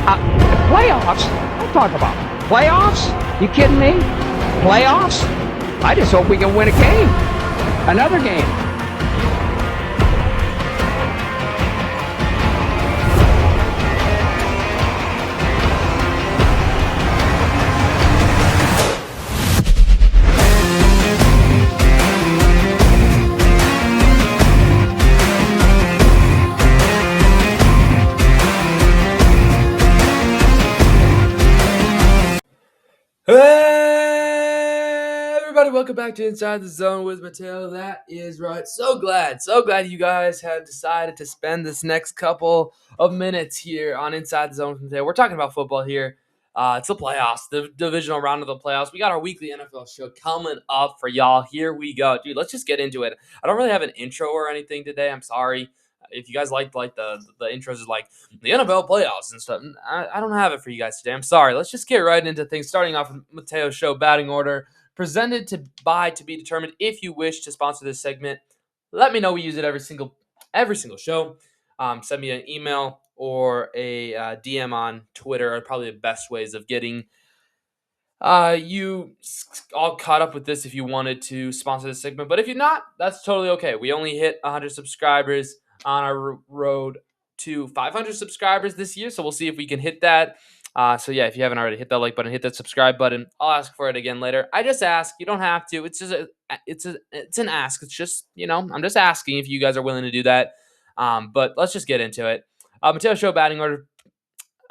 Playoffs? I'm talking about playoffs? You kidding me? Playoffs? I just hope we can win a game. Another game. Hey everybody, welcome back to Inside the Zone with Mateo. That is right. So glad you guys have decided to spend this next couple of minutes here on Inside the Zone with Mateo. We're talking about football here. It's the playoffs, the divisional round of the playoffs. We got our weekly NFL show coming up for y'all. Here we go. Dude, let's just get into it. I don't really have an intro or anything today. I'm sorry. If you guys liked the intros is like the NFL playoffs and stuff, I don't have it for you guys today. I'm sorry. Let's just get right into things. Starting off with Mateo's show batting order, presented to be determined. If you wish to sponsor this segment, let me know. We use it every single show. Send me an email or a DM on Twitter are probably the best ways of getting you all caught up with this if you wanted to sponsor this segment. But if you're not, that's totally okay. We only hit 100 subscribers on our road to 500 subscribers this year, so we'll see if we can hit that. So yeah, if you haven't already, hit that like button, hit that subscribe button. I'll ask for it again later. I just ask. You don't have to. It's just it's an ask. It's just, I'm just asking if you guys are willing to do that. But let's just get into it. Mateo Show batting order.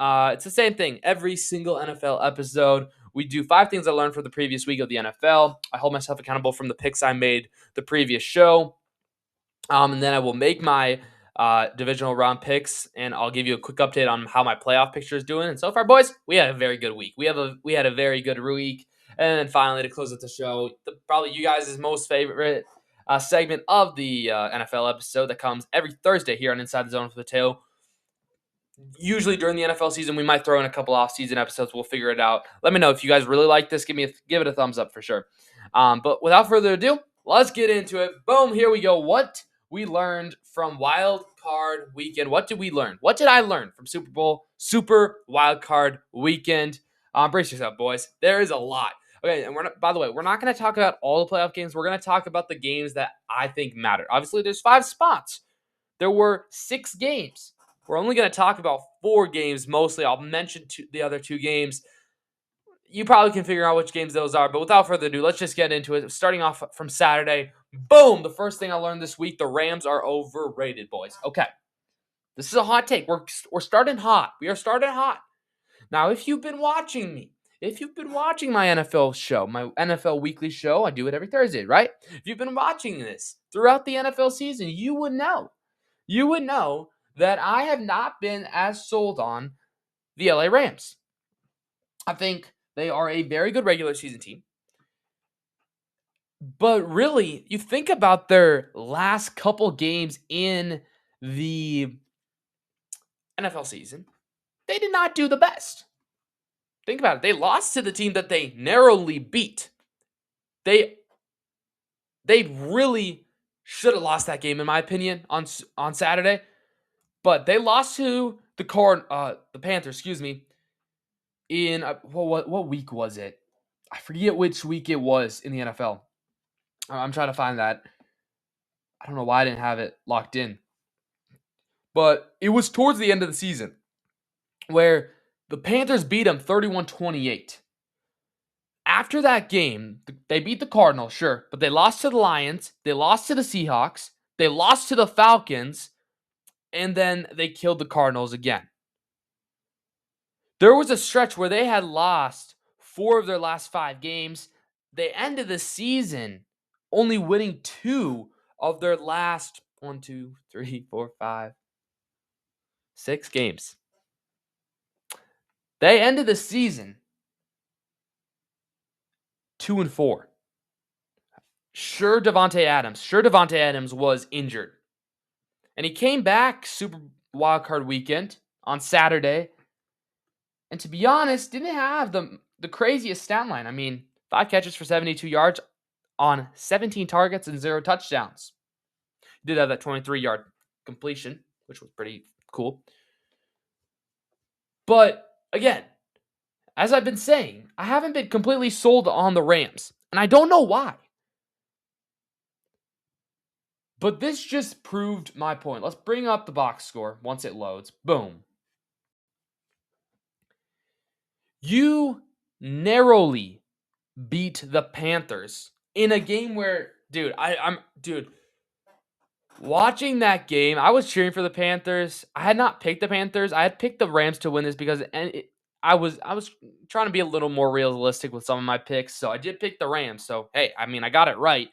It's the same thing every single NFL episode. We do 5 things I learned from the previous week of the NFL. I hold myself accountable from the picks I made the previous show. And then I will make my divisional round picks, and I'll give you a quick update on how my playoff picture is doing. And so far, boys, we had a very good week. We had a very good week. And then finally, to close out the show, probably you guys' most favorite segment of the NFL episode that comes every Thursday here on Inside the Zone with Mateo. Usually during the NFL season, we might throw in a couple off-season episodes. We'll figure it out. Let me know if you guys really like this. Give it a thumbs up for sure. But without further ado, let's get into it. Boom, here we go. What we learned from Wild Card Weekend. What did we learn? What did I learn from Super Wild Card Weekend? Brace yourself, boys. There is a lot. Okay, and by the way, we're not going to talk about all the playoff games. We're going to talk about the games that I think matter. Obviously, there's 5 spots. There were 6 games. We're only going to talk about 4 games mostly. I'll mention the other 2 games. You probably can figure out which games those are, but without further ado, let's just get into it. Starting off from Saturday, boom, the first thing I learned this week, the Rams are overrated, boys. Okay, this is a hot take. We're starting hot. We are starting hot. Now, if you've been watching me, if you've been watching my NFL show, my NFL weekly show, I do it every Thursday, right? If you've been watching this throughout the NFL season, you would know that I have not been as sold on the LA Rams. I think they are a very good regular season team. But really, you think about their last couple games in the NFL season, they did not do the best. Think about it. They lost to the team that they narrowly beat. They really should have lost that game, in my opinion, on Saturday. But they lost to the Panthers, in what week was it? I forget which week it was in the NFL. I'm trying to find that. I don't know why I didn't have it locked in. But it was towards the end of the season where the Panthers beat them 31-28. After that game, they beat the Cardinals, sure, but they lost to the Lions, they lost to the Seahawks, they lost to the Falcons, and then they killed the Cardinals again. There was a stretch where they had lost 4 of their last 5 games. They ended the season only winning 2 of their last 6 games. They ended the season 2-4. Sure, Davante Adams was injured. And he came back Super Wildcard Weekend on Saturday. And to be honest, didn't have the craziest stat line. I mean, 5 catches for 72 yards on 17 targets and 0 touchdowns. He did have that 23-yard completion, which was pretty cool. But again, as I've been saying, I haven't been completely sold on the Rams, and I don't know why. But this just proved my point. Let's bring up the box score once it loads. Boom. You narrowly beat the Panthers in a game where, dude, watching that game, I was cheering for the Panthers. I had not picked the Panthers. I had picked the Rams to win this because I was trying to be a little more realistic with some of my picks. So I did pick the Rams. So hey, I mean, I got it right.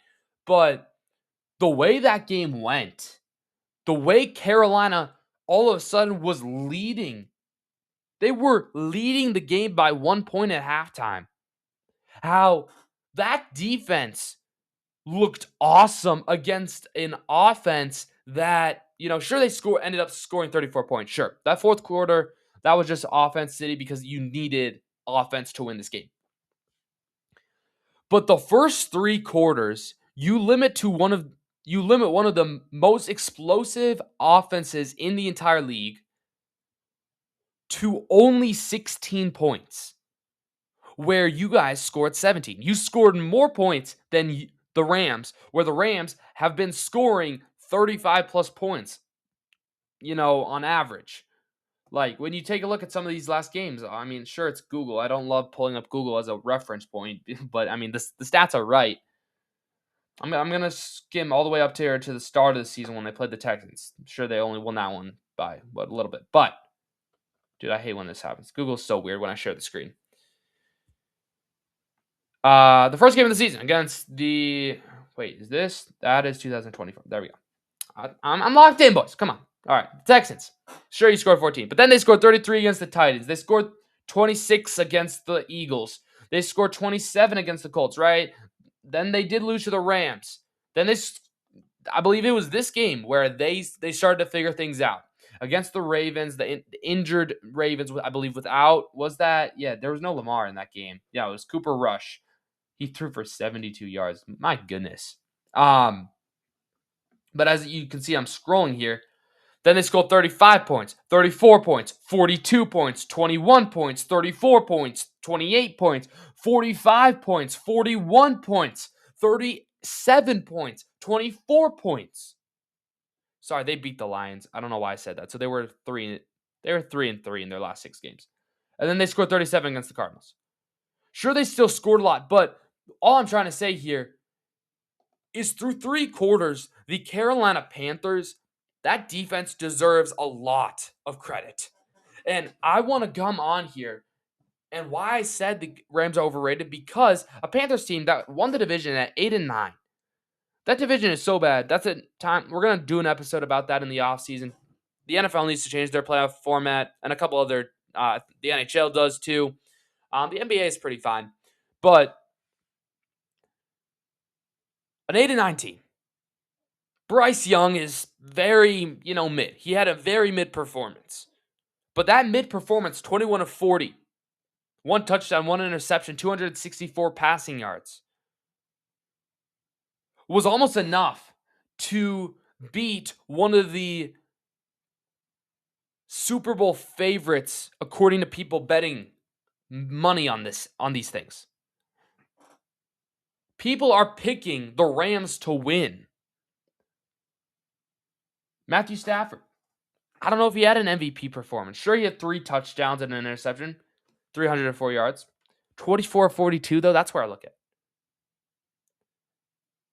But the way that game went, the way Carolina all of a sudden was leading, they were leading the game by 1 point at halftime. How that defense looked awesome against an offense that, sure, they ended up scoring 34 points. Sure. That fourth quarter, that was just offense city because you needed offense to win this game. But the first 3 quarters, you limit one of the most explosive offenses in the entire league to only 16 points, where you guys scored 17. You scored more points than the Rams, where the Rams have been scoring 35 plus points, on average. Like, when you take a look at some of these last games, I mean, sure, it's Google. I don't love pulling up Google as a reference point, but I mean, the stats are right. I'm going to skim all the way up to the start of the season when they played the Texans. I'm sure they only won that one by a little bit. But, dude, I hate when this happens. Google's so weird when I share the screen. The first game of the season against the... Wait, is this? That is 2024. There we go. I'm locked in, boys. Come on. All right, Texans. Sure, you scored 14. But then they scored 33 against the Titans. They scored 26 against the Eagles. They scored 27 against the Colts, right? Then they did lose to the Rams. Then I believe it was this game where they started to figure things out. Against the Ravens, the injured Ravens, I believe was that? Yeah, there was no Lamar in that game. Yeah, it was Cooper Rush. He threw for 72 yards. My goodness. But as you can see, I'm scrolling here. Then they scored 35 points, 34 points, 42 points, 21 points, 34 points, 28 points, 45 points, 41 points, 37 points, 24 points. Sorry, they beat the Lions. I don't know why I said that. So they were 3-3 in their last 6 games. And then they scored 37 against the Cardinals. Sure, they still scored a lot, but all I'm trying to say here is through 3 quarters, the Carolina Panthers, that defense deserves a lot of credit. And I want to come on here and why I said the Rams are overrated, because a Panthers team that won the division at 8-9. That division is so bad. That's a time we're going to do an episode about that in the offseason. The NFL needs to change their playoff format, and a couple other the NHL does too. The NBA is pretty fine. But an 8-9 team. Bryce Young is very, mid. He had a very mid performance. But that mid performance, 21 of 40, 1 touchdown, 1 interception, 264 passing yards, was almost enough to beat one of the Super Bowl favorites, according to people betting money on these things. People are picking the Rams to win. Matthew Stafford. I don't know if he had an MVP performance. Sure, he had 3 touchdowns and an interception, 304 yards. 24-42, though, that's where I look at.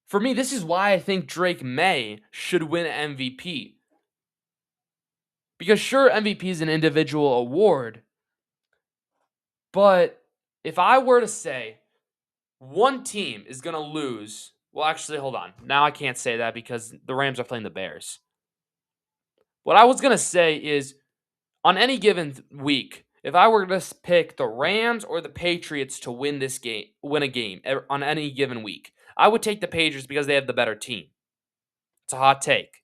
For me, this is why I think Drake May should win MVP. Because sure, MVP is an individual award, but if I were to say one team is going to lose, well, actually, hold on. Now I can't say that because the Rams are playing the Bears. What I was going to say is, on any given week, if I were to pick the Rams or the Patriots to win a game on any given week, I would take the Patriots because they have the better team. It's a hot take.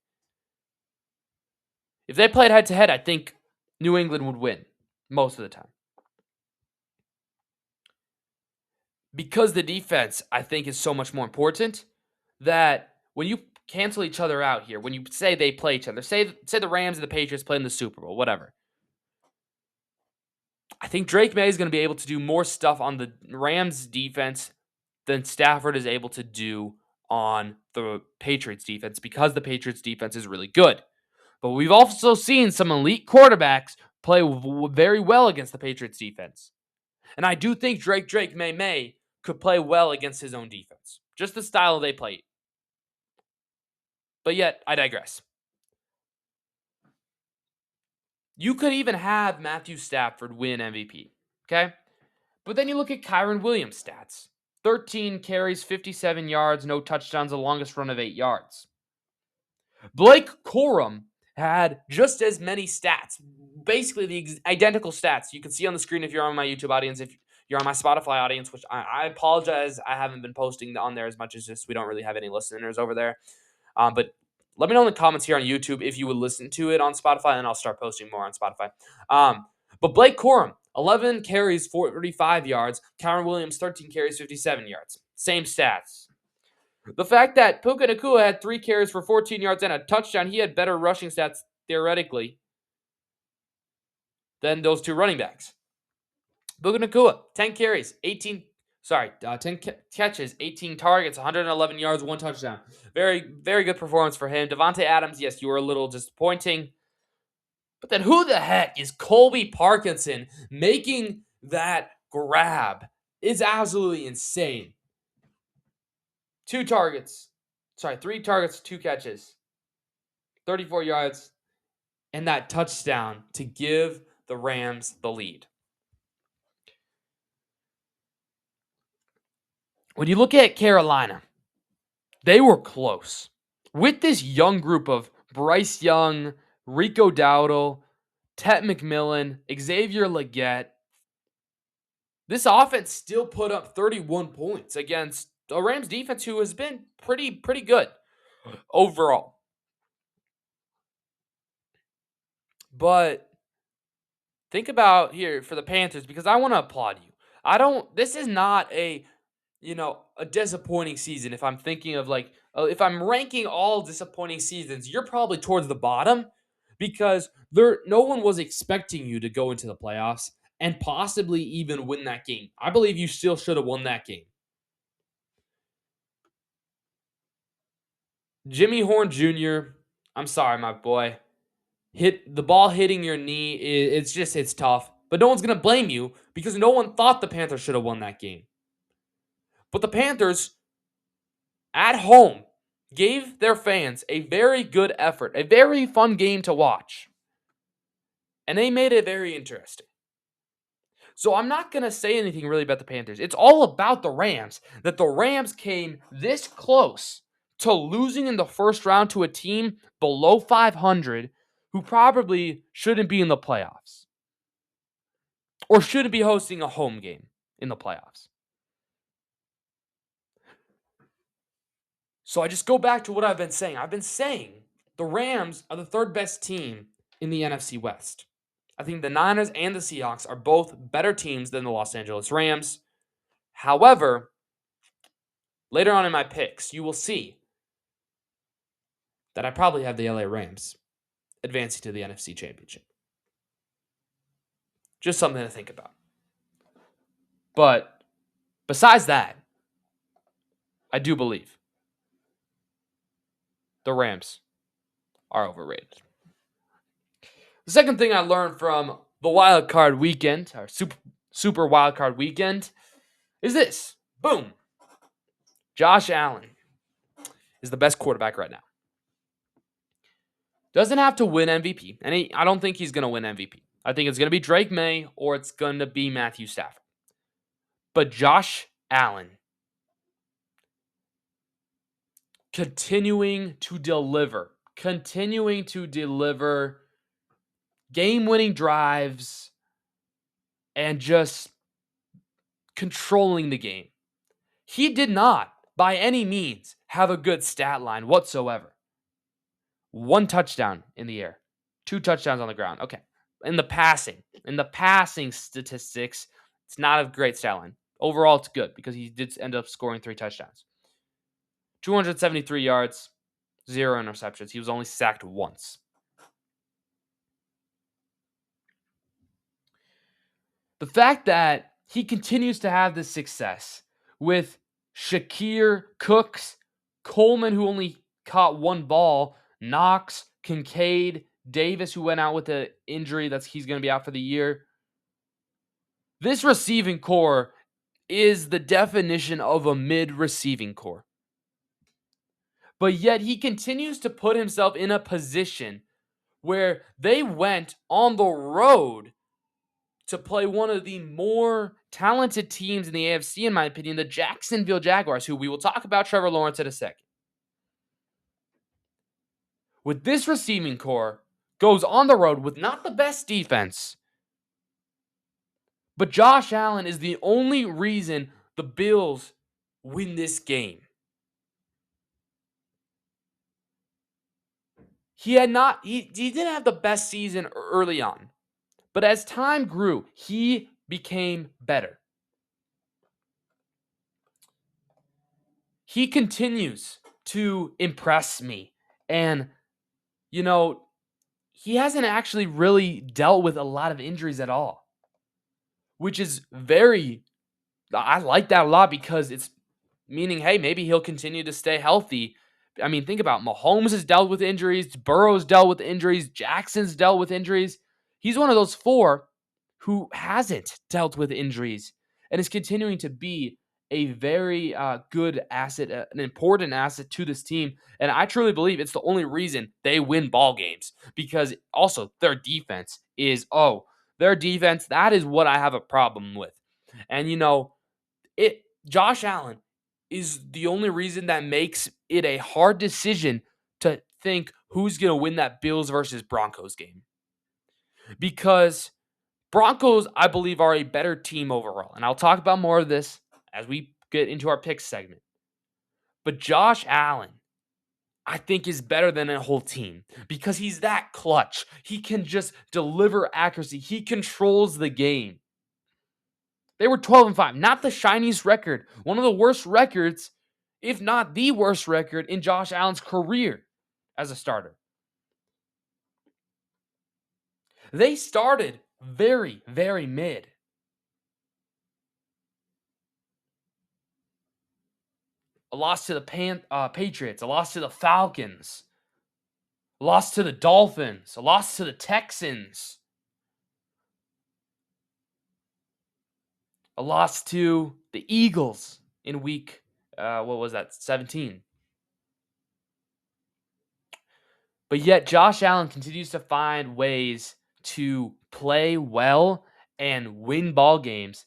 If they played head-to-head, I think New England would win most of the time. Because the defense, I think, is so much more important, that when you cancel each other out here, when you say they play each other, say the Rams and the Patriots play in the Super Bowl, whatever, I think Drake May is going to be able to do more stuff on the Rams defense than Stafford is able to do on the Patriots defense because the Patriots defense is really good. But we've also seen some elite quarterbacks play very well against the Patriots defense. And I do think Drake May could play well against his own defense. Just the style they play. But yet, I digress. You could even have Matthew Stafford win MVP, okay? But then you look at Kyron Williams' stats. 13 carries, 57 yards, no touchdowns, the longest run of 8 yards. Blake Corum had just as many stats, basically the identical stats. You can see on the screen if you're on my YouTube audience, if you're on my Spotify audience, which I apologize, I haven't been posting on there as much as just we don't really have any listeners over there. But let me know in the comments here on YouTube if you would listen to it on Spotify, and I'll start posting more on Spotify. But Blake Corum, 11 carries, 45 yards. Kyron Williams, 13 carries, 57 yards. Same stats. The fact that Puka Nacua had 3 carries for 14 yards and a touchdown, he had better rushing stats, theoretically, than those two running backs. Puka Nacua, 10 carries, 10 catches, 18 targets, 111 yards, 1 touchdown. Very, very good performance for him. Devontae Adams, yes, you were a little disappointing. But then who the heck is Colby Parkinson making that grab? It's absolutely insane. 3 targets, 2 catches, 34 yards, and that touchdown to give the Rams the lead. When you look at Carolina, they were close. With this young group of Bryce Young, Rico Dowdle, Tet McMillan, Xavier Legette, this offense still put up 31 points against a Rams defense who has been pretty good overall. But think about here for the Panthers, because I want to applaud you. This is not a disappointing season. If I'm thinking of if I'm ranking all disappointing seasons, you're probably towards the bottom because no one was expecting you to go into the playoffs and possibly even win that game. I believe you still should have won that game. Jimmy Horn Jr., I'm sorry, my boy. Hit the ball hitting your knee, it's tough. But no one's going to blame you because no one thought the Panthers should have won that game. But the Panthers, at home, gave their fans a very good effort, a very fun game to watch. And they made it very interesting. So I'm not going to say anything really about the Panthers. It's all about the Rams, that the Rams came this close to losing in the first round to a team below 500 who probably shouldn't be in the playoffs or shouldn't be hosting a home game in the playoffs. So I just go back to what I've been saying. I've been saying the Rams are the 3rd best team in the NFC West. I think the Niners and the Seahawks are both better teams than the Los Angeles Rams. However, later on in my picks, you will see that I probably have the LA Rams advancing to the NFC Championship. Just something to think about. But besides that, I do believe the Rams are overrated. The second thing I learned from the wild card weekend, or super wild card weekend, is this. Boom. Josh Allen is the best quarterback right now. Doesn't have to win MVP, and I don't think he's going to win MVP. I think it's going to be Drake May or it's going to be Matthew Stafford. But Josh Allen continuing to deliver game-winning drives and just controlling the game. He did not, by any means, have a good stat line whatsoever. 1 touchdown in the air, 2 touchdowns on the ground. Okay. In the passing statistics, it's not a great stat line. Overall, it's good because he did end up scoring 3 touchdowns. 273 yards, 0 interceptions. He was only sacked once. The fact that he continues to have this success with Shakir, Cooks, Coleman, who only caught one ball, Knox, Kincaid, Davis, who went out with an injury he's going to be out for the year. This receiving core is the definition of a mid-receiving core. But yet he continues to put himself in a position where they went on the road to play one of the more talented teams in the AFC, in my opinion, the Jacksonville Jaguars, who we will talk about Trevor Lawrence in a second. With this receiving core, goes on the road with not the best defense, but Josh Allen is the only reason the Bills win this game. He didn't have the best season early on, but as time grew, he became better. He continues to impress me. And, he hasn't actually really dealt with a lot of injuries at all, which is I like that a lot because it's meaning, hey, maybe he'll continue to stay healthy. I mean, think about Mahomes has dealt with injuries, Burrow's dealt with injuries, Jackson's dealt with injuries. He's one of those four who hasn't dealt with injuries and is continuing to be a very good asset, an important asset to this team. And I truly believe it's the only reason they win ball games, because also their defense that is what I have a problem with. And Josh Allen is the only reason that makes it a hard decision to think who's going to win that Bills versus Broncos game. Because Broncos, I believe, are a better team overall. And I'll talk about more of this as we get into our picks segment. But Josh Allen, I think, is better than a whole team because he's that clutch. He can just deliver accuracy. He controls the game. They were 12-5, not the shiniest record. One of the worst records, if not the worst record in Josh Allen's career as a starter. They started very, very mid. A loss to the Patriots, a loss to the Falcons, a loss to the Dolphins, a loss to the Texans, a loss to the Eagles in week, 17. But yet Josh Allen continues to find ways to play well and win ball games.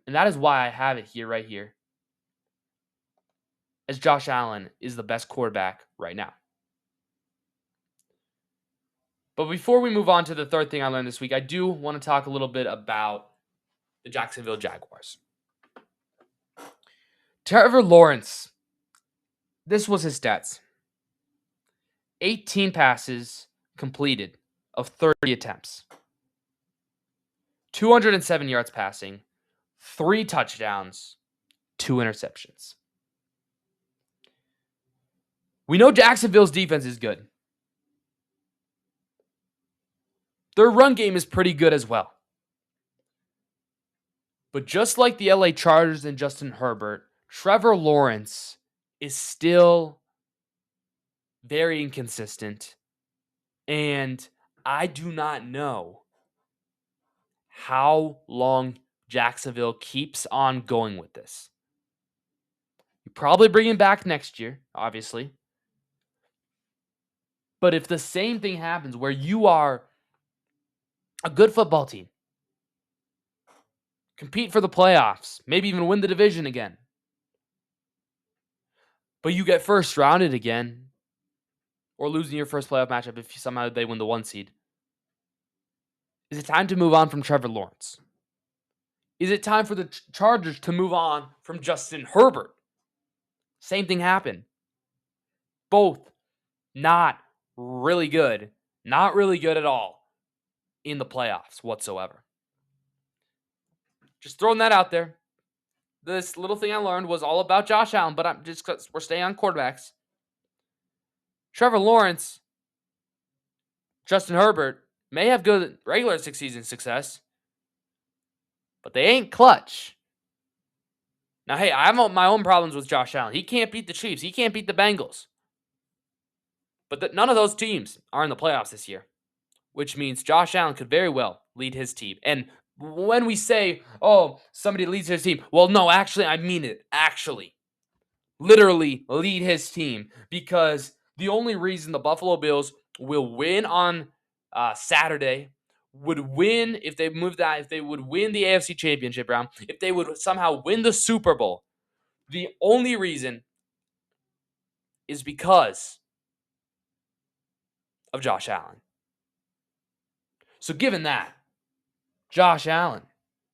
And that is why I have it here, right here, as Josh Allen is the best quarterback right now. But before we move on to the third thing I learned this week, I do want to talk a little bit about the Jacksonville Jaguars. Trevor Lawrence, this was his stats. 18 passes completed of 30 attempts. 207 yards passing, 3 touchdowns, 2 interceptions. We know Jacksonville's defense is good. Their run game is pretty good as well. But just like the LA Chargers and Justin Herbert, Trevor Lawrence is still very inconsistent. And I do not know how long Jacksonville keeps on going with this. You probably bring him back next year, obviously. But if the same thing happens where you are a good football team, compete for the playoffs, maybe even win the division again, but you get first rounded again, or losing your first playoff matchup if somehow they win the 1 seed, is it time to move on from Trevor Lawrence? Is it time for the Chargers to move on from Justin Herbert? Same thing happened. Both not really good at all in the playoffs whatsoever. Just throwing that out there. This little thing I learned was all about Josh Allen, but we're staying on quarterbacks. Trevor Lawrence, Justin Herbert may have good regular season success, but they ain't clutch. Now, hey, I have my own problems with Josh Allen. He can't beat the Chiefs. He can't beat the Bengals. But none of those teams are in the playoffs this year, which means Josh Allen could very well lead his team. And when we say, oh, somebody leads his team, well, no, actually, I mean it. Actually, literally lead his team, because the only reason the Buffalo Bills will win on Saturday, would win if they moved that, if they would win the AFC Championship round, if they would somehow win the Super Bowl, the only reason is because of Josh Allen. So given that, Josh Allen,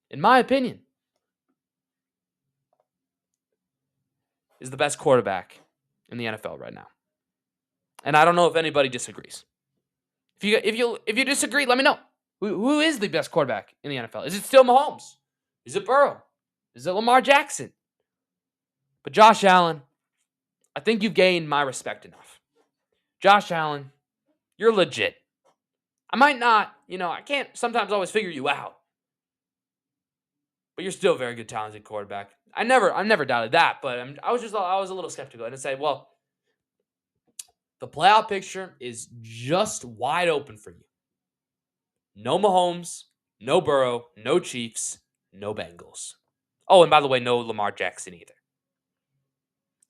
in my opinion, is the best quarterback in the NFL right now. And I don't know if anybody disagrees. If you disagree, let me know. Who is the best quarterback in the NFL? Is it still Mahomes? Is it Burrow? Is it Lamar Jackson? But Josh Allen, I think you've gained my respect enough. Josh Allen, you're legit. I might not, I can't sometimes always figure you out. But you're still a very good, talented quarterback. I never doubted that, but I was a little skeptical. And I say, well, the playoff picture is just wide open for you. No Mahomes, no Burrow, no Chiefs, no Bengals. Oh, and by the way, no Lamar Jackson either.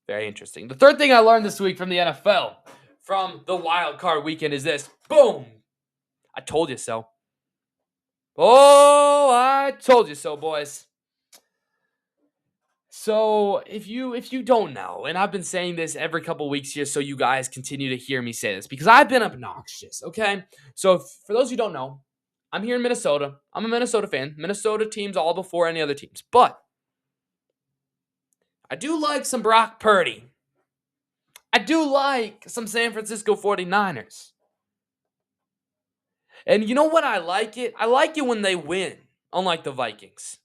Very interesting. The third thing I learned this week from the NFL, from the wild card weekend, is this. Boom! I told you so. Oh, I told you so, boys. So if you don't know, and I've been saying this every couple weeks here, so you guys continue to hear me say this, because I've been obnoxious, okay? So for those who don't know, I'm here in Minnesota. I'm a Minnesota fan. Minnesota teams all before any other teams. But I do like some Brock Purdy. I do like some San Francisco 49ers. And you know what I like it? I like it when they win, unlike the Vikings.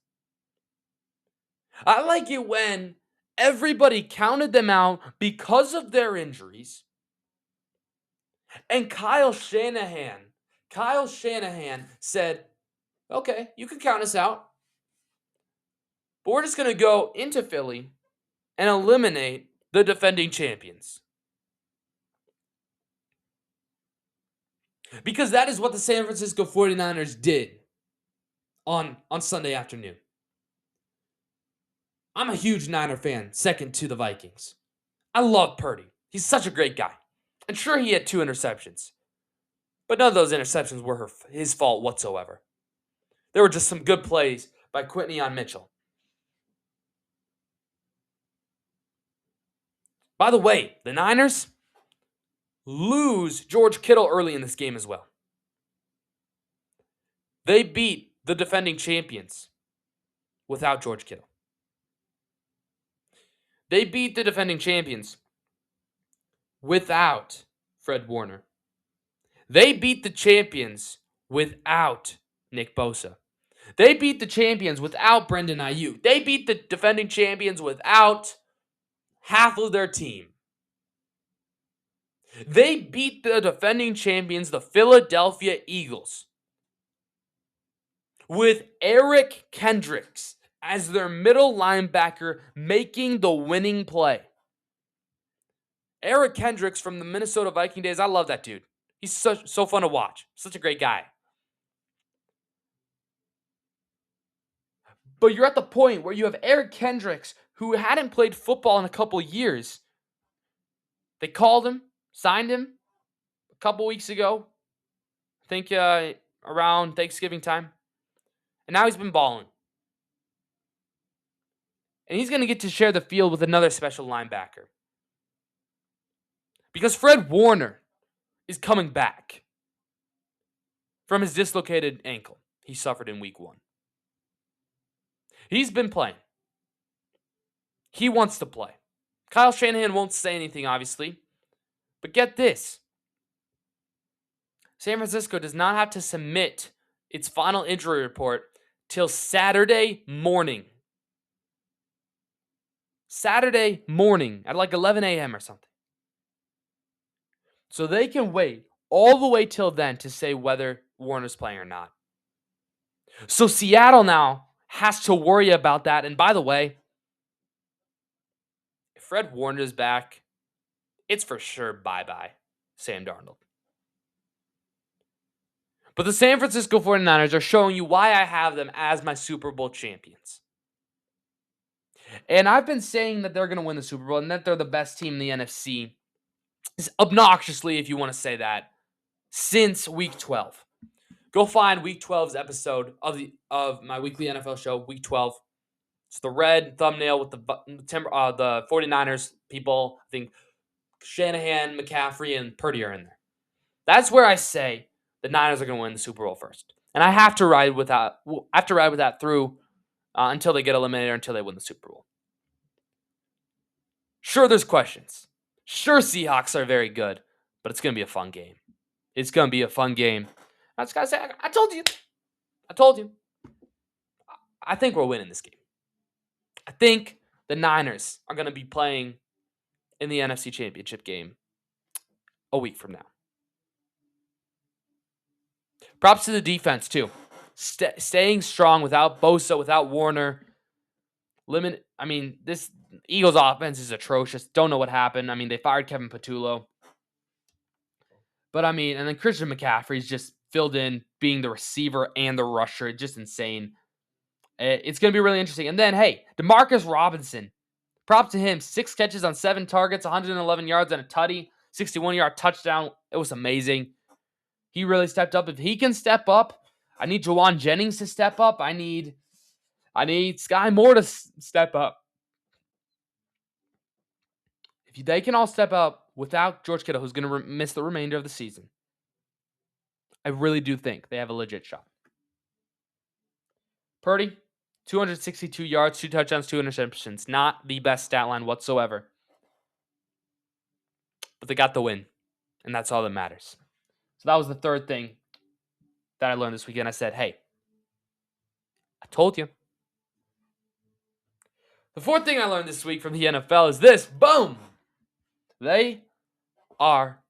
I like it when everybody counted them out because of their injuries. And Kyle Shanahan said, okay, you can count us out, but we're just going to go into Philly and eliminate the defending champions. Because that is what the San Francisco 49ers did on Sunday afternoon. I'm a huge Niner fan, second to the Vikings. I love Purdy. He's such a great guy. And sure, he had 2 interceptions. But none of those interceptions were his fault whatsoever. There were just some good plays by Quinton Mitchell. By the way, the Niners lose George Kittle early in this game as well. They beat the defending champions without George Kittle. They beat the defending champions without Fred Warner. They beat the champions without Nick Bosa. They beat the champions without Brendan Ayuk. They beat the defending champions without half of their team. They beat the defending champions, the Philadelphia Eagles, with Eric Kendricks as their middle linebacker making the winning play. Eric Kendricks from the Minnesota Viking days, I love that dude. He's so fun to watch. Such a great guy. But you're at the point where you have Eric Kendricks, who hadn't played football in a couple years. They called him, signed him a couple weeks ago. I think around Thanksgiving time. And now he's been balling. And he's going to get to share the field with another special linebacker. Because Fred Warner is coming back from his dislocated ankle he suffered in week 1. He's been playing. He wants to play. Kyle Shanahan won't say anything, obviously. But get this. San Francisco does not have to submit its final injury report till Saturday morning. Saturday morning at like 11 a.m. or something. So they can wait all the way till then to say whether Warner's playing or not. So Seattle now has to worry about that. And by the way, if Fred Warner's back, it's for sure bye-bye Sam Darnold. But the San Francisco 49ers are showing you why I have them as my Super Bowl champions. And I've been saying that they're going to win the Super Bowl and that they're the best team in the NFC, obnoxiously, if you want to say that, since Week 12. Go find Week 12's episode of my weekly NFL show, Week 12. It's the red thumbnail with the 49ers people. I think Shanahan, McCaffrey, and Purdy are in there. That's where I say the Niners are going to win the Super Bowl first, and I have to ride with that. I have to ride with that through until they get eliminated or until they win the Super Bowl. Sure, there's questions. Sure, Seahawks are very good, but it's going to be a fun game. It's going to be a fun game. I just got to say, I told you. I told you. I think we're winning this game. I think the Niners are going to be playing in the NFC Championship game a week from now. Props to the defense, too. Staying strong without Bosa, without Warner. This Eagles offense is atrocious. Don't know what happened. They fired Kevin Patullo. But, and then Christian McCaffrey's just filled in being the receiver and the rusher. Just insane. It's going to be really interesting. And then, hey, Demarcus Robinson. Props to him. 6 catches on 7 targets, 111 yards and a tutty, 61-yard touchdown. It was amazing. He really stepped up. If he can step up, I need Jawan Jennings to step up. I need Sky Moore to step up. If they can all step up without George Kittle, who's going to miss the remainder of the season, I really do think they have a legit shot. Purdy, 262 yards, 2 touchdowns, 2 interceptions. Not the best stat line whatsoever. But they got the win, and that's all that matters. So that was the third thing that I learned this weekend. I said, hey, I told you. The fourth thing I learned this week from the NFL is this. Boom! They are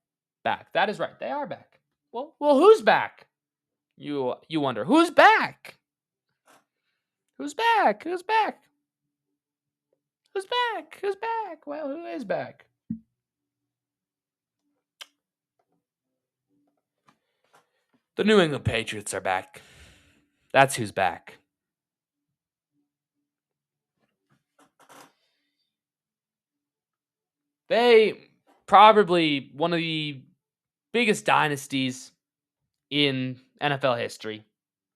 back. That is right. They are back. Well, who's back? You wonder. Who's back? Who's back? Who's back? Who's back? Who's back? Well, who is back? The New England Patriots are back. That's who's back. They probably one of the biggest dynasties in NFL history.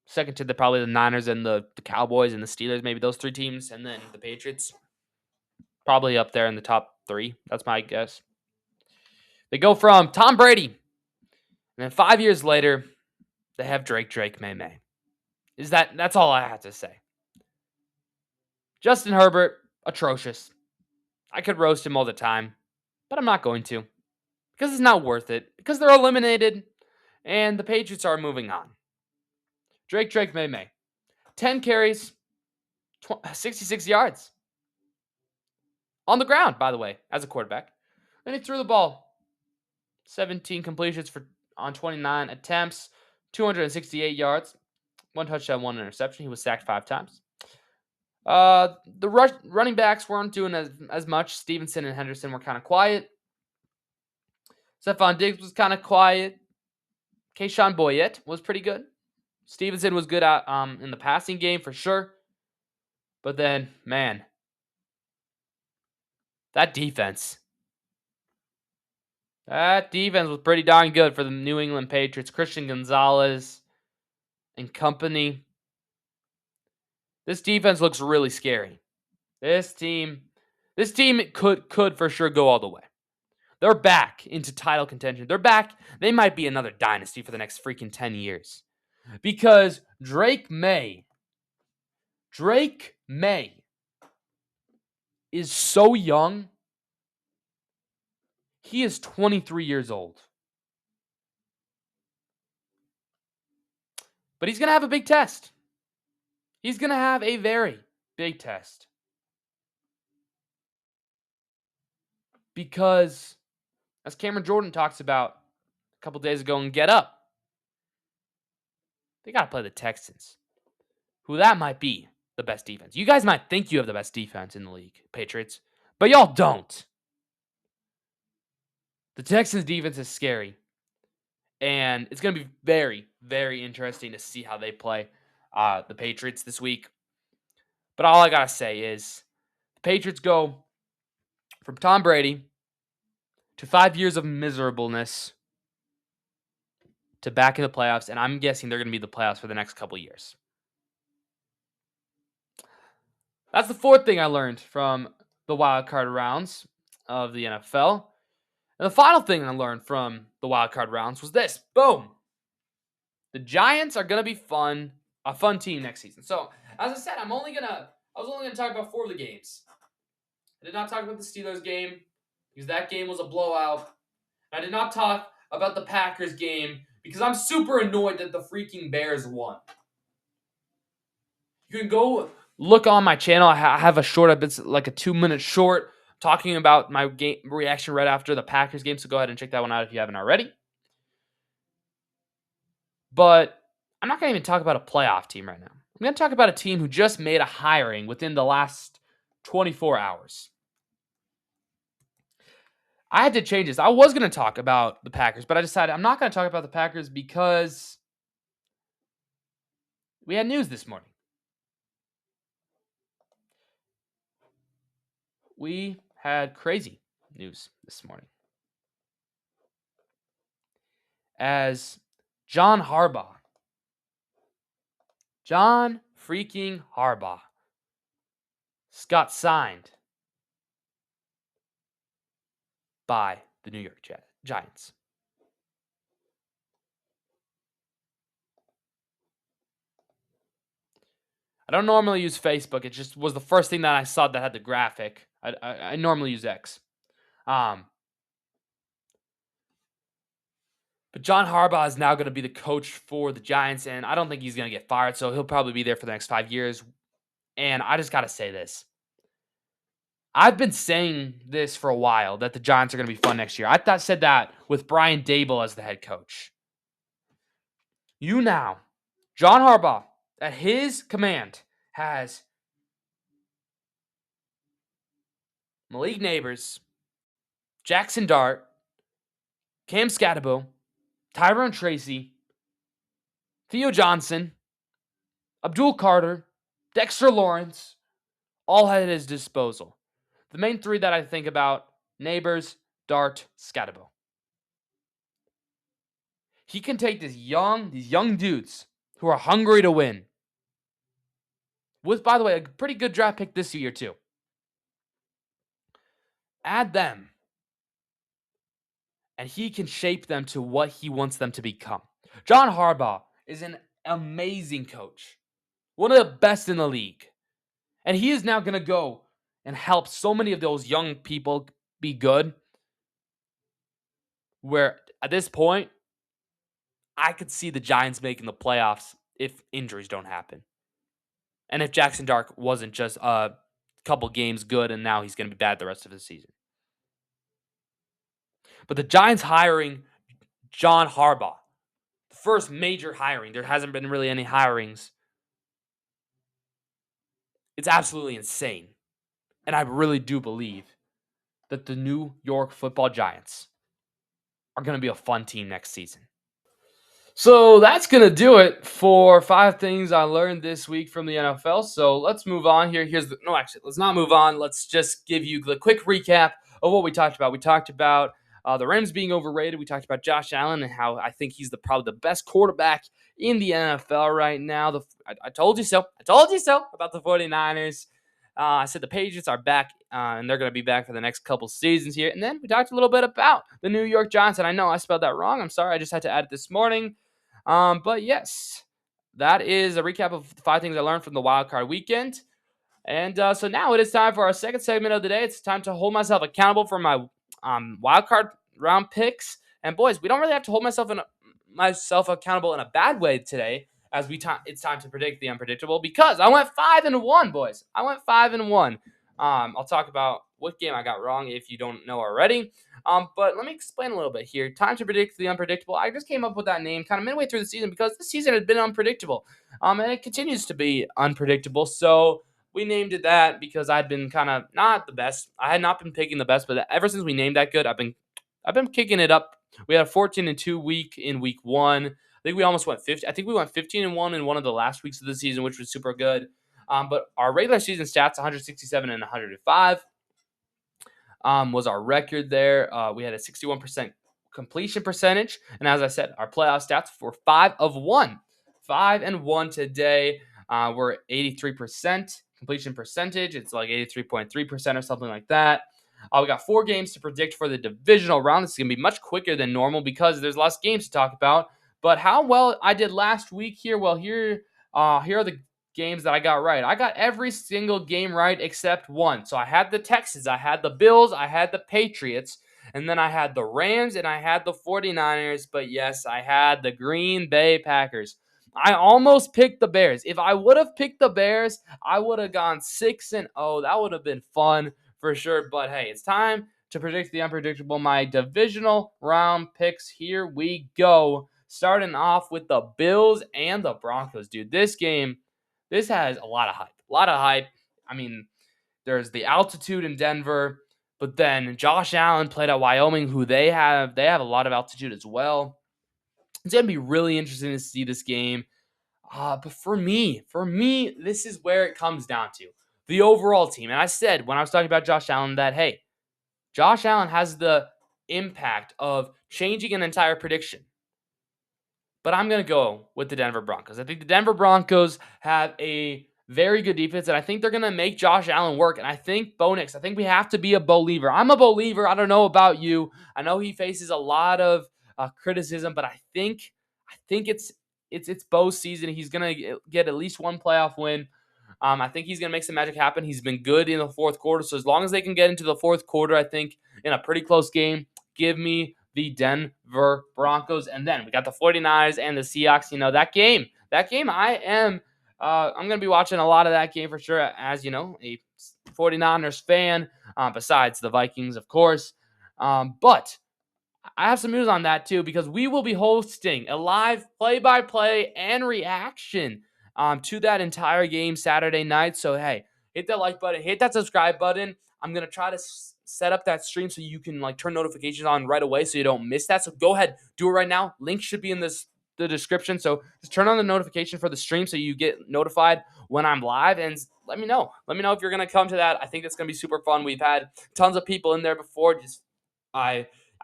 Second to probably the Niners and the Cowboys and the Steelers, maybe those 3 teams, and then the Patriots. Probably up there in the top 3. That's my guess. They go from Tom Brady, and then 5 years later, they have Drake, May. That's all I have to say. Justin Herbert, atrocious. I could roast him all the time, but I'm not going to. Because it's not worth it. Because they're eliminated, and the Patriots are moving on. Drake, May. 10 carries, 66 yards. On the ground, by the way, as a quarterback. Then he threw the ball. 17 completions on 29 attempts, 268 yards, 1 touchdown, 1 interception. He was sacked 5 times. The running backs weren't doing as much. Stevenson and Henderson were kind of quiet. Stephon Diggs was kind of quiet. Keyshawn Boyette was pretty good. Stevenson was good out in the passing game for sure. But then, man, that defense was pretty darn good for the New England Patriots. Christian Gonzalez and company. This defense looks really scary. This team could for sure go all the way. They're back into title contention. They're back. They might be another dynasty for the next freaking 10 years. Because Drake May is so young. He is 23 years old. But he's going to have a big test. He's going to have a very big test. Because, as Cameron Jordan talks about a couple days ago in Get Up, they got to play the Texans. Who that might be the best defense. You guys might think you have the best defense in the league, Patriots, but y'all don't. The Texans' defense is scary, and it's going to be very, very interesting to see how they play the Patriots this week. But all I got to say is the Patriots go from Tom Brady to 5 years of miserableness to back in the playoffs, and I'm guessing they're going to be the playoffs for the next couple years. That's the fourth thing I learned from the wild card rounds of the NFL. And the final thing I learned from the wild card rounds was this. Boom. The Giants are going to be a fun team next season. So, as I said, I was only going to talk about 4 of the games. I did not talk about the Steelers game because that game was a blowout. I did not talk about the Packers game because I'm super annoyed that the freaking Bears won. You can go look on my channel. I have a short, it's like a 2-minute short talking about my game reaction right after the Packers game. So go ahead and check that one out if you haven't already. But I'm not going to even talk about a playoff team right now. I'm going to talk about a team who just made a hiring within the last 24 hours. I had to change this. I was going to talk about the Packers, but I decided I'm not going to talk about the Packers because we had news this morning. We had crazy news this morning. As John freaking Harbaugh got signed by the New York Giants. I don't normally use Facebook. It just was the first thing that I saw that had the graphic. I normally use X. But John Harbaugh is now going to be the coach for the Giants, and I don't think he's going to get fired, so he'll probably be there for the next 5 years. And I just got to say this. I've been saying this for a while, that the Giants are going to be fun next year. I said that with Brian Daboll as the head coach. John Harbaugh, at his command, has Malik Neighbors, Jackson Dart, Cam Scatterbo, Tyrone Tracy, Theo Johnson, Abdul Carter, Dexter Lawrence, all at his disposal. The main 3 that I think about, Neighbors, Dart, Scatterbo. He can take these young dudes who are hungry to win. With, by the way, a pretty good draft pick this year too. Add them. And he can shape them to what he wants them to become. John Harbaugh is an amazing coach. One of the best in the league. And he is now going to go and help so many of those young people be good. Where at this point, I could see the Giants making the playoffs if injuries don't happen. And if Jackson Dart wasn't just a couple games good and now he's going to be bad the rest of the season. But the Giants hiring John Harbaugh, the first major hiring, there hasn't been really any hirings. It's absolutely insane. And I really do believe that the New York Football Giants are going to be a fun team next season. So that's going to do it for 5 things I learned this week from the NFL. So let's move on here. Let's not move on. Let's just give you the quick recap of what we talked about. We talked about the Rams being overrated. We talked about Josh Allen and how I think he's probably the best quarterback in the NFL right now. I told you so. I told you so about the 49ers. I said the Patriots are back, and they're going to be back for the next couple seasons here. And then we talked a little bit about the New York Giants. And I know I spelled that wrong. I'm sorry. I just had to add it this morning. But yes, that is a recap of the 5 things I learned from the wild card weekend. And so now it is time for our second segment of the day. It's time to hold myself accountable for my wild card round picks. And boys, we don't really have to hold myself accountable in a bad way today, as it's time to predict the unpredictable, because I went 5-1, boys. I went 5-1. I'll talk about what game I got wrong if you don't know already. But let me explain a little bit here. Time to predict the unpredictable. I just came up with that name kind of midway through the season because this season has been unpredictable. And it continues to be unpredictable. So we named it that because I'd been kind of not the best. I had not been picking the best, but ever since we named that good, I've been kicking it up. We had a 14-2 week in week 1. I think we almost went 50. I think we went 15-1 in one of the last weeks of the season, which was super good. But our regular season stats, 167 and 105. Was our record there. We had a 61% completion percentage. And as I said, our playoff stats were 5 of 1. 5-1 today. We're 83% completion percentage. It's like 83.3% or something like that. We got 4 games to predict for the divisional round. This is going to be much quicker than normal because there's less games to talk about. But how well I did last week here, well, here are the games that I got right. I got every single game right except one. So I had the Texans, I had the Bills, I had the Patriots, and then I had the Rams and I had the 49ers. But yes, I had the Green Bay Packers. I almost picked the Bears. If I would have picked the Bears, I would have gone 6-0. That would have been fun for sure. But hey, it's time to predict the unpredictable. My divisional round picks. Here we go. Starting off with the Bills and the Broncos, dude. This has a lot of hype. A lot of hype. I mean, there's the altitude in Denver, but then Josh Allen played at Wyoming, who they have a lot of altitude as well. It's gonna be really interesting to see this game. But for me, this is where it comes down to the overall team. And I said when I was talking about Josh Allen that, hey, Josh Allen has the impact of changing an entire prediction. But I'm going to go with the Denver Broncos. I think the Denver Broncos have a very good defense, and I think they're going to make Josh Allen work. And I think Bo Nix, I think we have to be a believer. I'm a believer. I don't know about you. I know he faces a lot of criticism, but I think it's Bo's season. He's going to get at least one playoff win. I think he's going to make some magic happen. He's been good in the fourth quarter. So as long as they can get into the fourth quarter, I think in a pretty close game, give me the Denver Broncos. And then we got the 49ers and the Seahawks. You know, that game, I'm going to be watching a lot of that game for sure, as, you know, a 49ers fan, besides the Vikings, of course. But I have some news on that too, because we will be hosting a live play-by-play and reaction to that entire game Saturday night. So, hey, hit that like button, hit that subscribe button. I'm going to try to set up that stream so you can like turn notifications on right away so you don't miss that. So go ahead, do it right now. Link should be in the description. So just turn on the notification for the stream so you get notified when I'm live, and let me know. Let me know if you're going to come to that. I think it's going to be super fun. We've had tons of people in there before.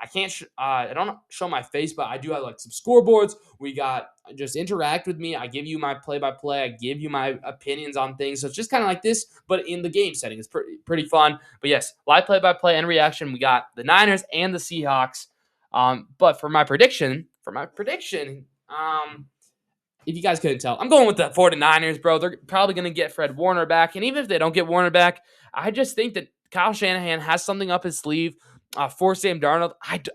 I can't, I don't show my face, but I do have like some scoreboards. We got, just interact with me. I give you my play-by-play. I give you my opinions on things. So it's just kind of like this, but in the game setting. It's pretty fun. But yes, live play-by-play and reaction. We got the Niners and the Seahawks. But for my prediction, if you guys couldn't tell, I'm going with the 49ers, bro. They're probably going to get Fred Warner back. And even if they don't get Warner back, I just think that Kyle Shanahan has something up his sleeve for Sam Darnold.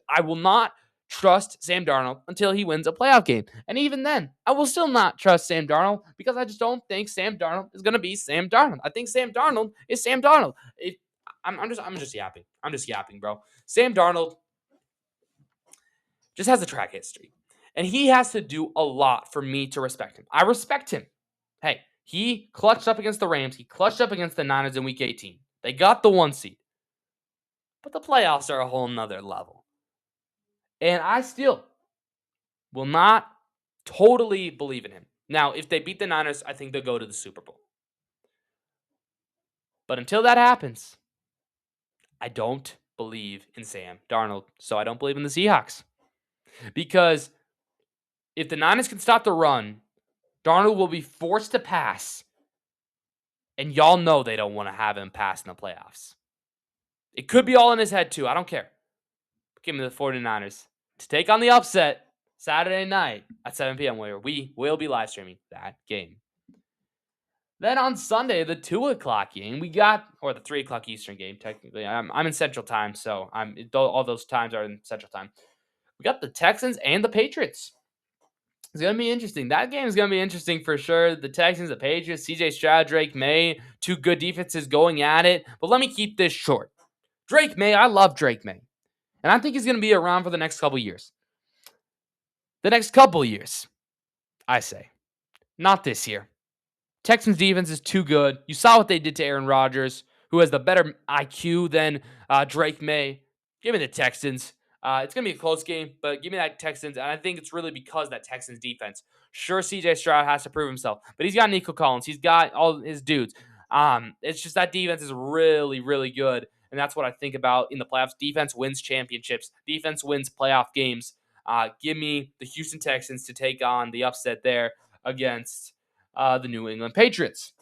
I will not trust Sam Darnold until he wins a playoff game. And even then, I will still not trust Sam Darnold because I just don't think Sam Darnold is going to be Sam Darnold. I think Sam Darnold is Sam Darnold. I'm just yapping. I'm just yapping, bro. Sam Darnold just has a track history. And he has to do a lot for me to respect him. I respect him. Hey, he clutched up against the Rams. He clutched up against the Niners in Week 18. They got the 1 seed. But the playoffs are a whole nother level. And I still will not totally believe in him. Now, if they beat the Niners, I think they'll go to the Super Bowl. But until that happens, I don't believe in Sam Darnold. So I don't believe in the Seahawks. Because if the Niners can stop the run, Darnold will be forced to pass. And y'all know they don't want to have him pass in the playoffs. It could be all in his head, too. I don't care. Give me the 49ers to take on the upset Saturday night at 7 p.m. where we will be live streaming that game. Then on Sunday, the 2 o'clock game, or the 3 o'clock Eastern game, technically. I'm in Central Time, so all those times are in Central Time. We got the Texans and the Patriots. It's going to be interesting. That game is going to be interesting for sure. The Texans, the Patriots, CJ Stroud, Drake May, 2 good defenses going at it. But let me keep this short. Drake May, I love Drake May. And I think he's going to be around for the next couple years. The next couple years, I say. Not this year. Texans defense is too good. You saw what they did to Aaron Rodgers, who has the better IQ than Drake May. Give me the Texans. It's going to be a close game, but give me that Texans. And I think it's really because that Texans defense. Sure, CJ Stroud has to prove himself, but he's got Nico Collins. He's got all his dudes. It's just that defense is really, really good. And that's what I think about in the playoffs. Defense wins championships. Defense wins playoff games. Give me the Houston Texans to take on the upset there against the New England Patriots.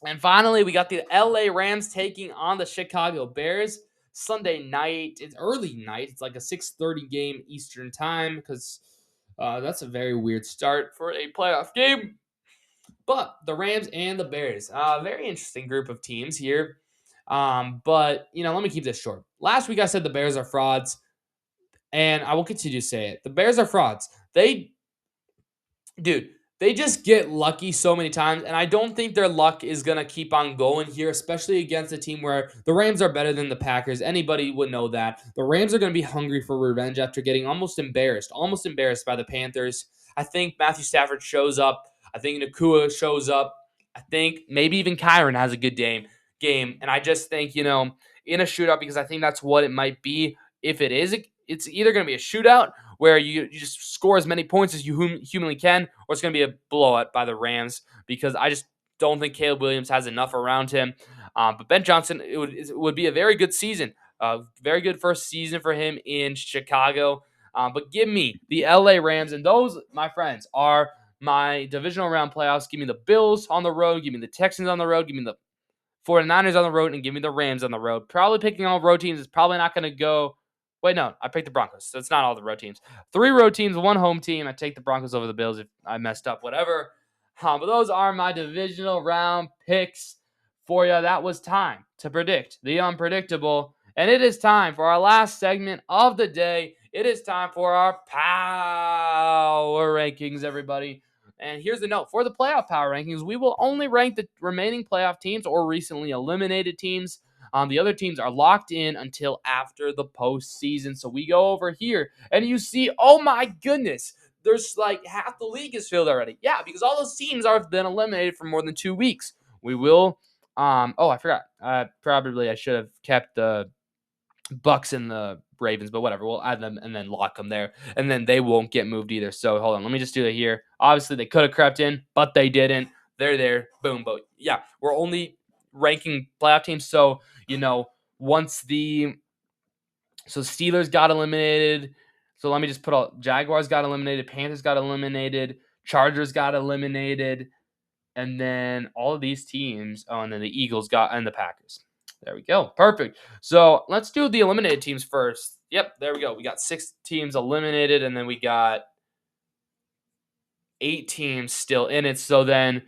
And finally, we got the LA Rams taking on the Chicago Bears Sunday night. It's early night. It's like a 6:30 game Eastern time because that's a very weird start for a playoff game. But the Rams and the Bears, very interesting group of teams here. But, let me keep this short. Last week I said the Bears are frauds, and I will continue to say it. The Bears are frauds. They just get lucky so many times, and I don't think their luck is going to keep on going here, especially against a team where the Rams are better than the Packers. Anybody would know that. The Rams are going to be hungry for revenge after getting almost embarrassed by the Panthers. I think Matthew Stafford shows up. I think Nakua shows up. I think maybe even Kyron has a good game. And I just think, in a shootout, because I think that's what it might be. If it is, it's either going to be a shootout where you just score as many points as you humanly can, or it's going to be a blowout by the Rams because I just don't think Caleb Williams has enough around him. But Ben Johnson, it would be a very good season, very good first season for him in Chicago. But give me the LA Rams, and those, my friends, are my divisional round playoffs. Give me the Bills on the road, give me the Texans on the road, give me the 49ers on the road, and give me the Rams on the road. Probably picking all road teams is probably not going to go. Wait, no, I picked the Broncos. So it's not all the road teams. 3 road teams, 1 home team. I take the Broncos over the Bills if I messed up, whatever. But those are my divisional round picks for you. That was time to predict the unpredictable. And it is time for our last segment of the day. It is time for our power rankings, everybody. And here's the note. For the playoff power rankings, we will only rank the remaining playoff teams or recently eliminated teams. The other teams are locked in until after the postseason. So we go over here and you see, oh my goodness, there's like half the league is filled already. Yeah, because all those teams have been eliminated for more than 2 weeks. We will, I forgot. Probably I should have kept the Bucks and the Ravens, but whatever. We'll add them and then lock them there, and then they won't get moved either. So hold on, let me just do it here. Obviously, they could have crept in, but they didn't. They're there. Boom, boom. Yeah, we're only ranking playoff teams. So once the Steelers got eliminated. So let me just put all Jaguars got eliminated, Panthers got eliminated, Chargers got eliminated, and then all of these teams. Oh, and then the Eagles and the Packers. There we go. Perfect. So let's do the eliminated teams first. Yep, there we go. We got 6 teams eliminated, and then we got 8 teams still in it. So then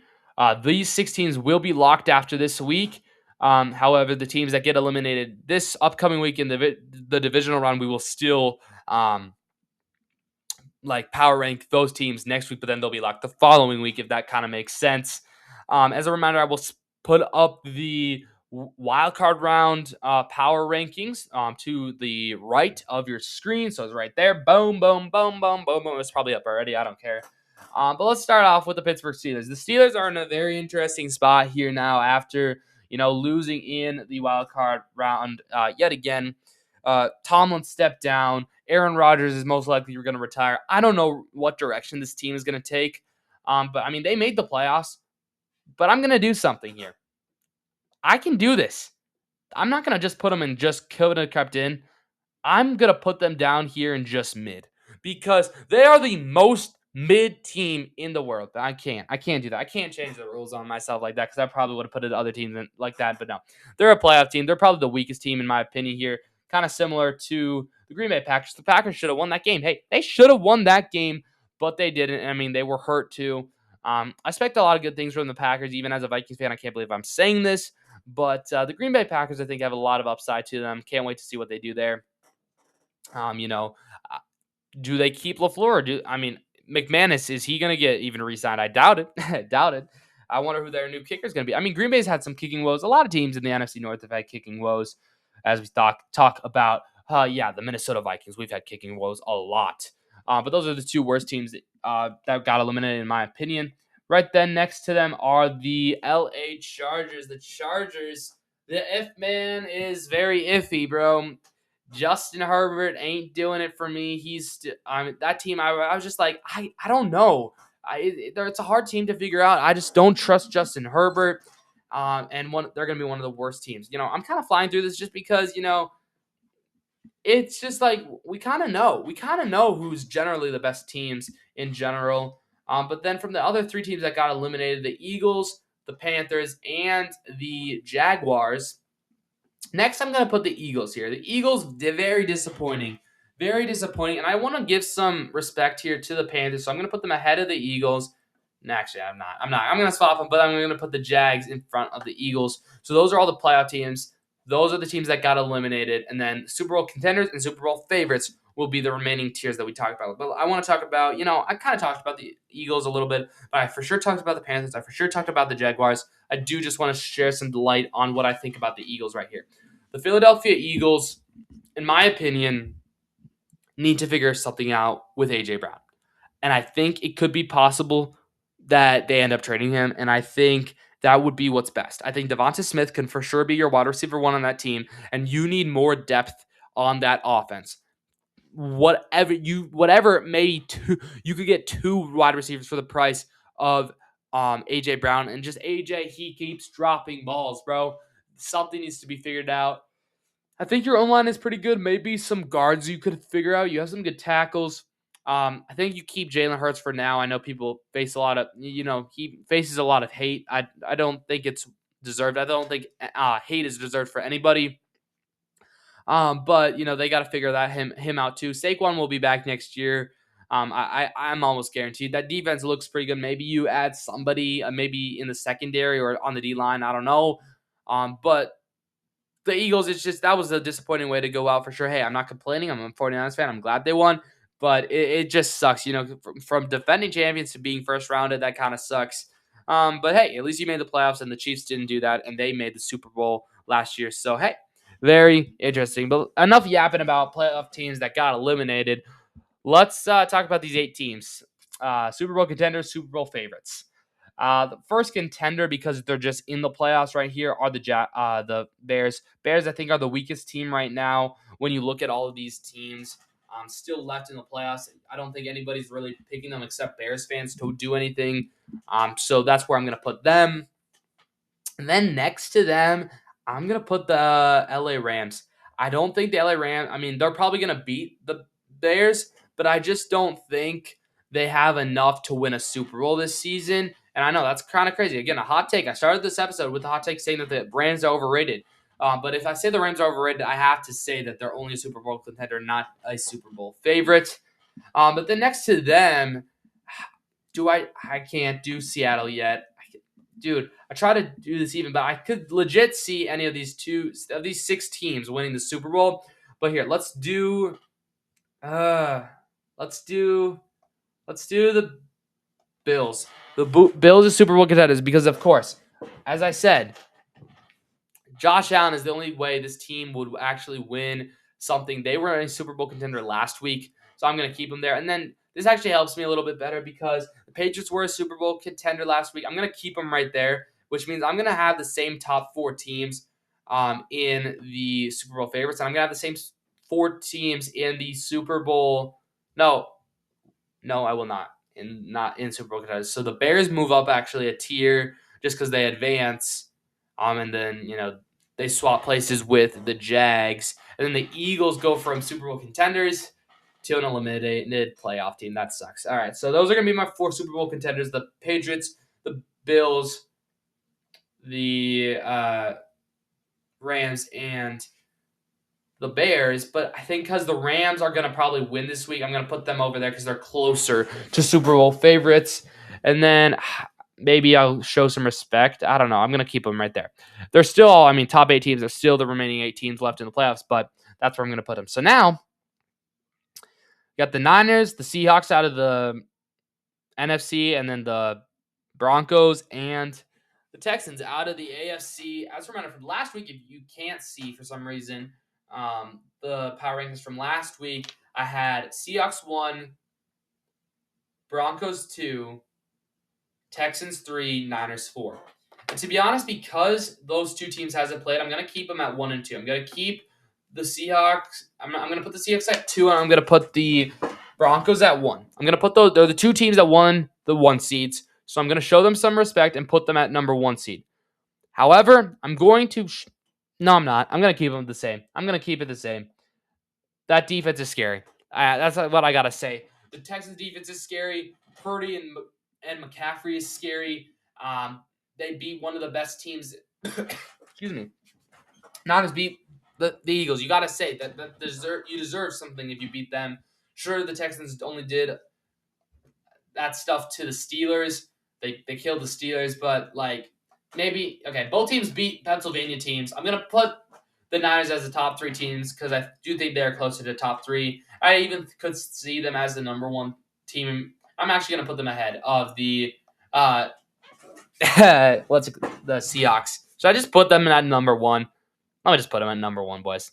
these 6 teams will be locked after this week. However, the teams that get eliminated this upcoming week in the divisional round, we will still power rank those teams next week, but then they'll be locked the following week, if that kind of makes sense. As a reminder, I will put up the wildcard round power rankings to the right of your screen. So it's right there. Boom, boom, boom, boom, boom, boom. It's probably up already. I don't care. But let's start off with the Pittsburgh Steelers. The Steelers are in a very interesting spot here now after losing in the wildcard round yet again. Tomlin stepped down. Aaron Rodgers is most likely going to retire. I don't know what direction this team is going to take. But I mean, they made the playoffs. But I'm going to do something here. I can do this. I'm not going to just put them in just could have crept in. I'm going to put them down here in just mid. Because they are the most mid team in the world. I can't do that. I can't change the rules on myself like that because I probably would have put it other teams in like that. But no, they're a playoff team. They're probably the weakest team in my opinion here. Kind of similar to the Green Bay Packers. The Packers should have won that game. Hey, they should have won that game, but they didn't. I mean, they were hurt too. I expect a lot of good things from the Packers. Even as a Vikings fan, I can't believe I'm saying this. But the Green Bay Packers, I think, have a lot of upside to them. Can't wait to see what they do there. Do they keep LaFleur? McManus, is he going to get even re-signed? I doubt it. I wonder who their new kicker is going to be. I mean, Green Bay's had some kicking woes. A lot of teams in the NFC North have had kicking woes. as we talk about, the Minnesota Vikings. We've had kicking woes a lot. But those are the two worst teams that got eliminated, in my opinion. Right then, next to them are the LA Chargers. The Chargers, the if man is very iffy, bro. Justin Herbert ain't doing it for me. That team. I was just like, I don't know. It's a hard team to figure out. I just don't trust Justin Herbert. They're going to be one of the worst teams. I'm kind of flying through this just because it's just like we kind of know. We kind of know who's generally the best teams in general. But then from the other three teams that got eliminated, the Eagles, the Panthers, and the Jaguars. Next, I'm going to put the Eagles here. The Eagles, they're very disappointing. Very disappointing. And I want to give some respect here to the Panthers. So I'm going to put them ahead of the Eagles. No, actually, I'm not. I'm going to swap them, but I'm going to put the Jags in front of the Eagles. So those are all the playoff teams. Those are the teams that got eliminated. And then Super Bowl contenders and Super Bowl favorites will be the remaining tiers that we talked about. But I want to talk about, I kind of talked about the Eagles a little bit, but I for sure talked about the Panthers. I for sure talked about the Jaguars. I do just want to share some light on what I think about the Eagles right here. The Philadelphia Eagles, in my opinion, need to figure something out with A.J. Brown. And I think it could be possible that they end up trading him, and I think that would be what's best. I think Devonta Smith can for sure be your wide receiver one on that team, and you need more depth on that offense. Whatever it may be, you could get two wide receivers for the price of AJ Brown, and just AJ, he keeps dropping balls, bro. Something needs to be figured out. I think your O-line is pretty good. Maybe some guards you could figure out. You have some good tackles. I think you keep Jalen Hurts for now. I know people face a lot of, he faces a lot of hate. I don't think it's deserved. I don't think hate is deserved for anybody. But they got to figure him out too. Saquon will be back next year. I'm almost guaranteed that defense looks pretty good. Maybe you add somebody, maybe in the secondary or on the D line. I don't know. But the Eagles, that was a disappointing way to go out for sure. Hey, I'm not complaining. I'm a 49ers fan. I'm glad they won. But it just sucks, from defending champions to being first rounded. That kind of sucks. But hey, at least you made the playoffs, and the Chiefs didn't do that, and they made the Super Bowl last year. So hey, very interesting. But enough yapping about playoff teams that got eliminated. Let's talk about these 8 teams. Super Bowl contenders, Super Bowl favorites. The first contender, because they're just in the playoffs right here, are the Bears. Bears, I think, are the weakest team right now when you look at all of these teams still left in the playoffs. I don't think anybody's really picking them except Bears fans to do anything. So that's where I'm going to put them. And then next to them, I'm going to put the LA Rams. I don't think the LA Rams, they're probably going to beat the Bears, but I just don't think they have enough to win a Super Bowl this season. And I know that's kind of crazy. Again, a hot take. I started this episode with a hot take saying that the Rams are overrated. But if I say the Rams are overrated, I have to say that they're only a Super Bowl contender, not a Super Bowl favorite. But then next to them, I can't do Seattle yet. Dude, I try to do this even, but I could legit see any of these 6 teams winning the Super Bowl. But here, let's do the Bills. The Bills are Super Bowl contenders because, of course, as I said, Josh Allen is the only way this team would actually win something. They were a Super Bowl contender last week, so I'm going to keep them there. And then this actually helps me a little bit better because the Patriots were a Super Bowl contender last week. I'm going to keep them right there, which means I'm going to have the same top 4 teams in the Super Bowl favorites. And I'm going to have the same 4 teams in the Super Bowl. No, I will not. Not in Super Bowl contenders. So the Bears move up actually a tier just because they advance. And then, they swap places with the Jags. And then the Eagles go from Super Bowl contenders to an eliminated playoff team. That sucks. All right, so those are going to be my 4 Super Bowl contenders. The Patriots, the Bills, the Rams, and the Bears. But I think because the Rams are going to probably win this week, I'm going to put them over there because they're closer to Super Bowl favorites. And then maybe I'll show some respect. I don't know. I'm going to keep them right there. They're still all, top 8 teams are still the remaining 8 teams left in the playoffs, but that's where I'm going to put them. So now, you got the Niners, the Seahawks out of the NFC, and then the Broncos and the Texans out of the AFC. As a reminder from last week, if you can't see for some reason the power rankings from last week, I had Seahawks 1, Broncos 2, Texans 3, Niners 4. And to be honest, because those two teams hasn't played, I'm going to keep them at 1 and 2. I'm going to keep the Seahawks. I'm going to put the Seahawks at 2, and I'm going to put the Broncos at 1. I'm going to put they're the two teams that won the 1 seeds. So I'm going to show them some respect and put them at number 1 seed. However, I'm going to no, I'm not. I'm going to keep them the same. I'm going to keep it the same. That defense is scary. That's what I got to say. The Texans defense is scary. Purdy and McCaffrey is scary. They beat one of the best teams. Excuse me. Not as beat the Eagles. You got to say that you deserve something if you beat them. Sure, the Texans only did that stuff to the Steelers. They killed the Steelers, but like maybe okay. Both teams beat Pennsylvania teams. I'm gonna put the Niners as the top 3 teams because I do think they're closer to top 3. I even could see them as the number 1 team. I'm actually gonna put them ahead of the the Seahawks. So I just put them at number 1. Let me just put them at number 1, boys.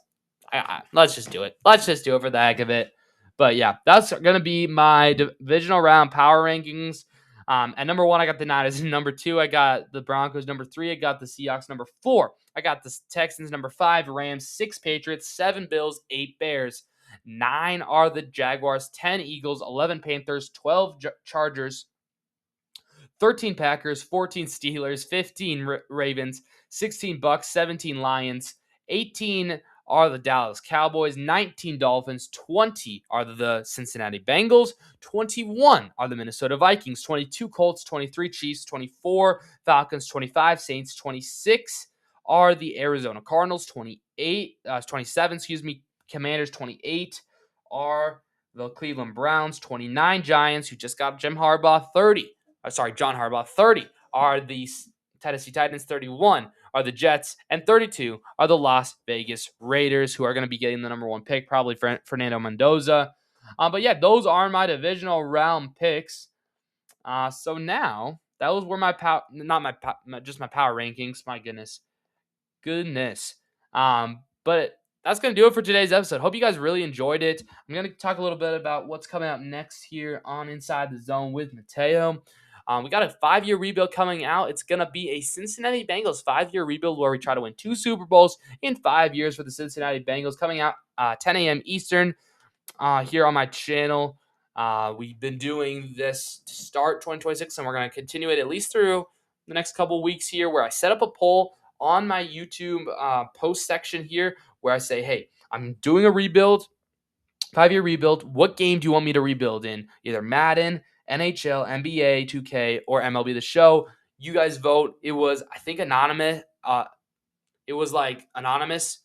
Let's just do it. Let's just do it for the heck of it. But yeah, that's going to be my divisional round power rankings. At number 1, I got the Niners. Number 2, I got the Broncos. Number 3, I got the Seahawks. Number 4, I got the Texans. Number 5, Rams. 6, Patriots. 7, Bills. 8, Bears. 9 are the Jaguars. 10, Eagles. 11, Panthers. 12, Chargers. 13, Packers. 14, Steelers. 15, Ravens. 16, Bucks. 17, Lions. 18 are the Dallas Cowboys, 19 Dolphins, 20 are the Cincinnati Bengals, 21 are the Minnesota Vikings, 22 Colts, 23 Chiefs, 24 Falcons, 25 Saints, 26 are the Arizona Cardinals, 27, Commanders, 28 are the Cleveland Browns, 29 Giants, who just got John Harbaugh, 30 are the Tennessee Titans, 31 are the Jets, and 32 are the Las Vegas Raiders, who are going to be getting the number 1 pick, probably Fernando Mendoza. But yeah, those are my divisional round picks. So now that was where my power rankings. My goodness. But that's going to do it for today's episode. Hope you guys really enjoyed it. I'm going to talk a little bit about what's coming up next here on Inside the Zone with Mateo. We got a 5-year rebuild coming out. It's going to be a Cincinnati Bengals 5-year rebuild where we try to win 2 Super Bowls in 5 years for the Cincinnati Bengals, coming out 10 a.m. Eastern here on my channel. We've been doing this to start 2026, and we're going to continue it at least through the next couple weeks here, where I set up a poll on my YouTube post section here where I say, hey, I'm doing a rebuild, 5-year rebuild. What game do you want me to rebuild in? Either Madden, NHL, NBA, 2K, or MLB The Show. You guys vote. It was, I think, anonymous. It was like anonymous.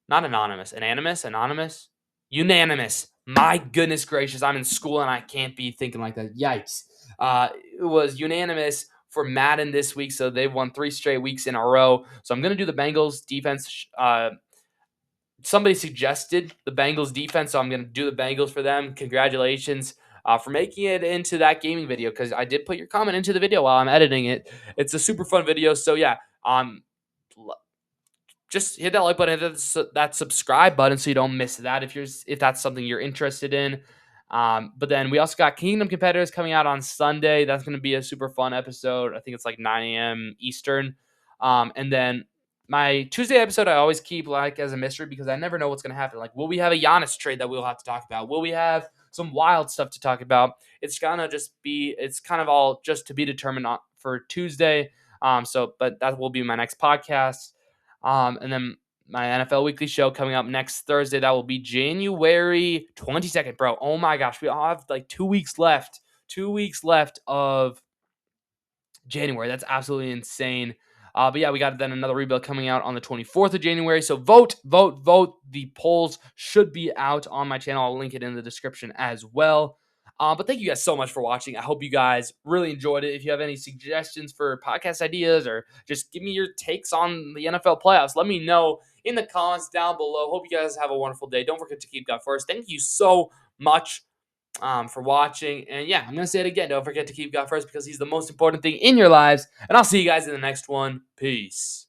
Not anonymous. Anonymous. Unanimous. My goodness gracious. I'm in school and I can't be thinking like that. Yikes. It was unanimous for Madden this week, so they've won 3 straight weeks in a row. So I'm going to do the Bengals defense. Somebody suggested the Bengals defense, so I'm going to do the Bengals for them. Congratulations for making it into that gaming video, because I did put your comment into the video while I'm editing it. It's a super fun video. So yeah, just hit that like button, hit that subscribe button so you don't miss that if that's something you're interested in. But then we also got Kingdom Competitors coming out on Sunday. That's going to be a super fun episode. I think it's like 9 a.m. Eastern. And then my Tuesday episode, I always keep like as a mystery because I never know what's going to happen. Like, will we have a Giannis trade that we'll have to talk about? Will we have some wild stuff to talk about? It's kind of all just to be determined for Tuesday. But that will be my next podcast. And then my NFL Weekly Show coming up next Thursday. That will be January 22nd, bro. Oh my gosh, we all have like 2 weeks left. 2 weeks left of January. That's absolutely insane. But yeah, we got then another rebuild coming out on the 24th of January. So vote. The polls should be out on my channel. I'll link it in the description as well. But thank you guys so much for watching. I hope you guys really enjoyed it. If you have any suggestions for podcast ideas or just give me your takes on the NFL playoffs, let me know in the comments down below. Hope you guys have a wonderful day. Don't forget to keep God first. Thank you so much. for watching. And yeah, I'm going to say it again. Don't forget to keep God first because he's the most important thing in your lives. And I'll see you guys in the next one. Peace.